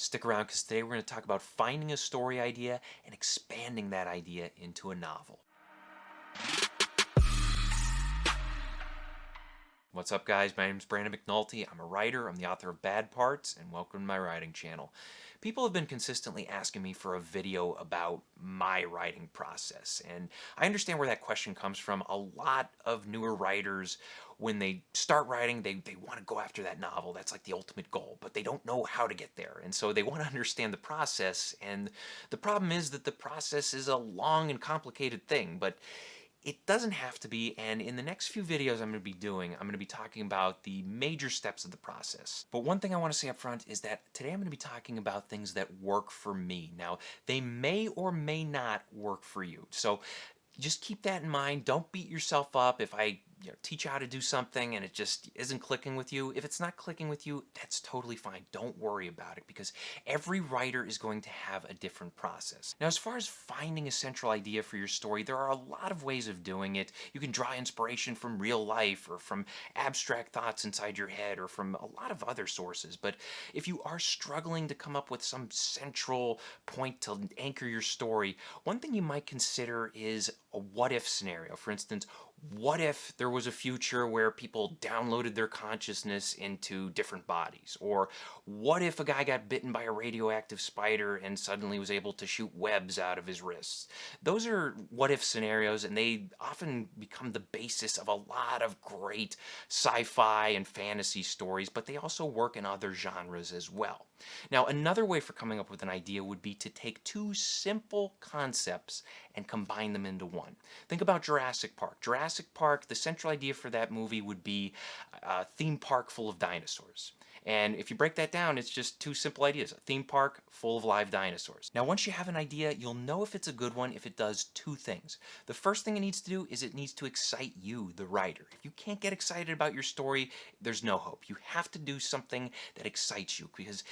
Stick around because today we're going to talk about finding a story idea and expanding that idea into a novel. What's up, guys? My name is Brandon McNulty. I'm a writer, I'm the author of Bad Parts, and welcome to my writing channel. People have been consistently asking me for a video about my writing process, and I understand where that question comes from. A lot of newer writers, when they start writing, they want to go after that novel. That's like the ultimate goal, but they don't know how to get there, and so they want to understand the process, and the problem is that the process is a long and complicated thing, but it doesn't have to be, and in the next few videos I'm going to be talking about the major steps of the process. But one thing I want to say up front is that today I'm going to be talking about things that work for me. Now, they may or may not work for you, so just keep that in mind. Don't beat yourself up if I teach you how to do something and it just isn't clicking with you. If it's not clicking with you, that's totally fine. Don't worry about it because every writer is going to have a different process. Now, as far as finding a central idea for your story, there are a lot of ways of doing it. You can draw inspiration from real life or from abstract thoughts inside your head or from a lot of other sources. But if you are struggling to come up with some central point to anchor your story, one thing you might consider is a what-if scenario. For instance, what if there was a future where people downloaded their consciousness into different bodies? Or what if a guy got bitten by a radioactive spider and suddenly was able to shoot webs out of his wrists? Those are what if scenarios, and they often become the basis of a lot of great sci-fi and fantasy stories, but they also work in other genres as well. Now, another way for coming up with an idea would be to take two simple concepts and combine them into one. Think about Jurassic Park. Jurassic Park, the central idea for that movie would be a theme park full of dinosaurs. And if you break that down, it's just two simple ideas. A theme park full of live dinosaurs. Now, once you have an idea, you'll know if it's a good one if it does two things. The first thing it needs to do is it needs to excite you, the writer. If you can't get excited about your story, there's no hope. You have to do something that excites you because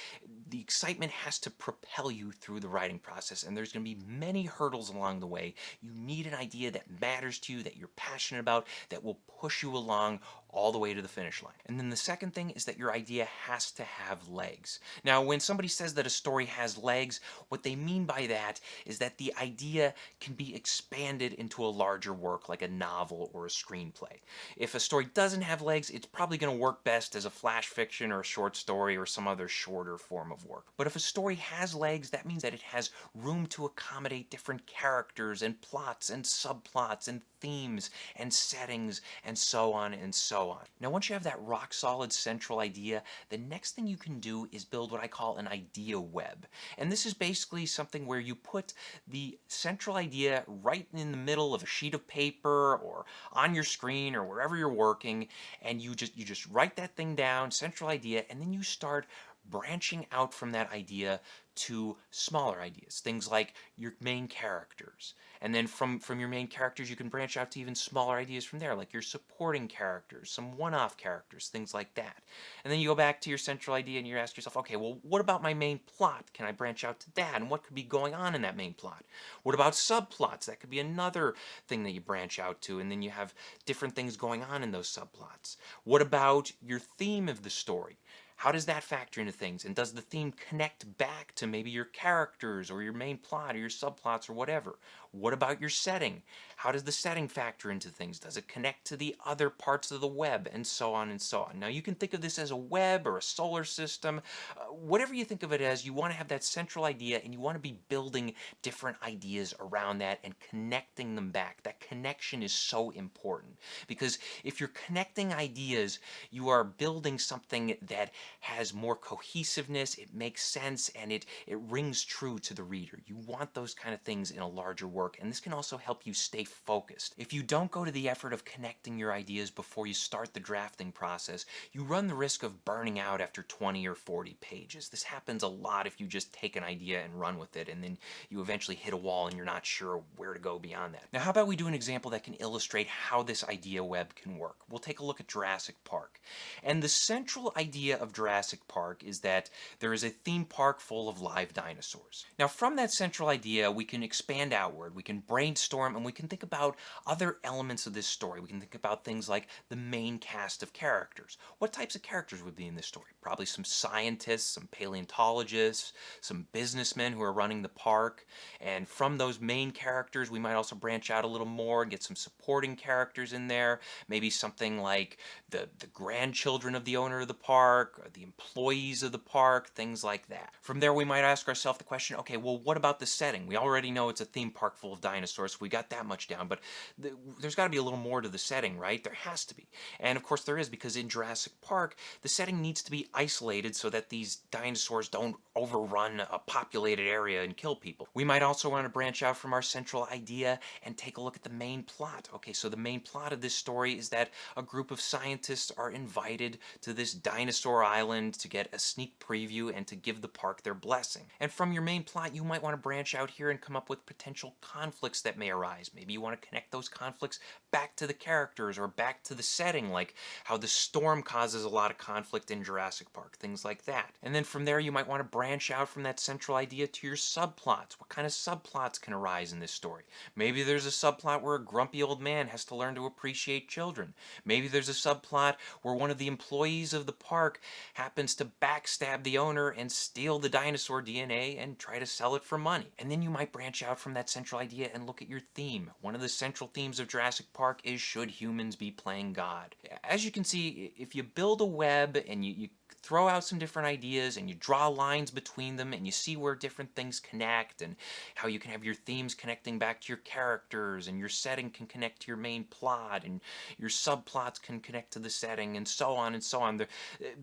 the excitement has to propel you through the writing process, and there's going to be many hurdles along the way. You need an idea that matters to you, that you're passionate about, that will push you along all the way to the finish line. And then the second thing is that your idea has to have legs. Now, when somebody says that a story has legs, what they mean by that is that the idea can be expanded into a larger work like a novel or a screenplay. If a story doesn't have legs, it's probably going to work best as a flash fiction or a short story or some other shorter form of work. But if a story has legs, that means that it has room to accommodate different characters and plots and subplots and themes and settings and so on and so on. Now, once you have that rock solid central idea, the next thing you can do is build what I call an idea web. And this is basically something where you put the central idea right in the middle of a sheet of paper or on your screen or wherever you're working, and you just write that thing down, central idea, and then you start branching out from that idea to smaller ideas, things like your main characters. And then from your main characters, you can branch out to even smaller ideas from there, like your supporting characters, some one-off characters, things like that. And then you go back to your central idea and you ask yourself, okay, well, what about my main plot? Can I branch out to that? And what could be going on in that main plot? What about subplots? That could be another thing that you branch out to, and then you have different things going on in those subplots. What about your theme of the story? How does that factor into things? And does the theme connect back to maybe your characters or your main plot or your subplots or whatever? What about your setting? How does the setting factor into things? Does it connect to the other parts of the web? And so on and so on. Now, you can think of this as a web or a solar system. Whatever you think of it as, you want to have that central idea and you want to be building different ideas around that and connecting them back. That connection is so important because if you're connecting ideas, you are building something that has more cohesiveness, it makes sense, and it rings true to the reader. You want those kind of things in a larger work, and this can also help you stay focused. If you don't go to the effort of connecting your ideas before you start the drafting process, you run the risk of burning out after 20 or 40 pages. This happens a lot if you just take an idea and run with it, and then you eventually hit a wall and you're not sure where to go beyond that. Now, how about we do an example that can illustrate how this idea web can work? We'll take a look at Jurassic Park. And the central idea of Jurassic Park is that there is a theme park full of live dinosaurs. Now, from that central idea, we can expand outward, we can brainstorm, and we can think about other elements of this story. We can think about things like the main cast of characters. What types of characters would be in this story? Probably some scientists, some paleontologists, some businessmen who are running the park. And from those main characters, we might also branch out a little more and get some supporting characters in there. Maybe something like the grandchildren of the owner of the park, or the employees of the park, things like that. From there, we might ask ourselves the question, okay, well, what about the setting? We already know it's a theme park full of dinosaurs, so we got that much down, but there's got to be a little more to the setting, right? There has to be. And of course there is, because in Jurassic Park, the setting needs to be isolated so that these dinosaurs don't overrun a populated area and kill people. We might also want to branch out from our central idea and take a look at the main plot. Okay, so the main plot of this story is that a group of scientists are invited to this dinosaur island to get a sneak preview and to give the park their blessing. And from your main plot, you might want to branch out here and come up with potential conflicts that may arise. Maybe you want to connect those conflicts back to the characters or back to the setting, like how the storm causes a lot of conflict in Jurassic Park, things like that. And then from there, you might want to branch out from that central idea to your subplots. What kind of subplots can arise in this story? Maybe there's a subplot where a grumpy old man has to learn to appreciate children. Maybe there's a subplot where one of the employees of the park happens to backstab the owner and steal the dinosaur DNA and try to sell it for money. And then you might branch out from that central idea and look at your theme. One of the central themes of Jurassic Park is, should humans be playing God? As you can see, if you build a web and you throw out some different ideas and you draw lines between them and you see where different things connect and how you can have your themes connecting back to your characters and your setting can connect to your main plot and your subplots can connect to the setting and so on and so on.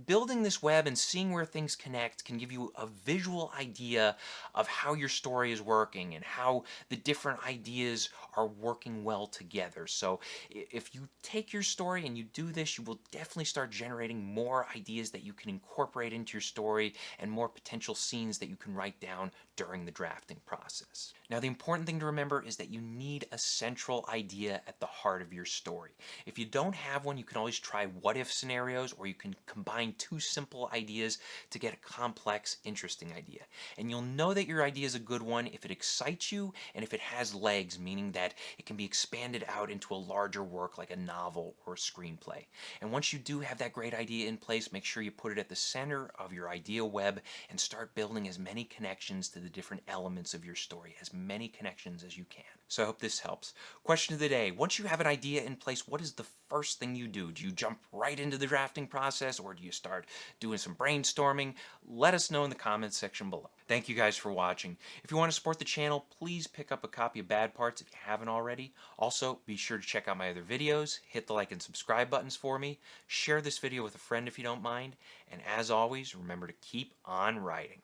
Building this web and seeing where things connect can give you a visual idea of how your story is working and how the different ideas are working well together. So if you take your story and you do this, you will definitely start generating more ideas that you can incorporate into your story and more potential scenes that you can write down during the drafting process. Now, the important thing to remember is that you need a central idea at the heart of your story. If you don't have one, you can always try what-if scenarios, or you can combine two simple ideas to get a complex, interesting idea. And you'll know that your idea is a good one if it excites you and if it has legs, meaning that it can be expanded out into a larger work like a novel or a screenplay. And once you do have that great idea in place, make sure you put it at the center of your idea web and start building as many connections to the different elements of your story, as many connections as you can. So I hope this helps. Question of the day: once you have an idea in place, what is the first thing you do? Do you jump right into the drafting process, or do you start doing some brainstorming? Let us know in the comments section below. Thank you guys for watching. If you want to support the channel, please pick up a copy of Bad Parts if you haven't already. Also, be sure to check out my other videos, hit the like and subscribe buttons for me, share this video with a friend if you don't mind, and as always, remember to keep on writing.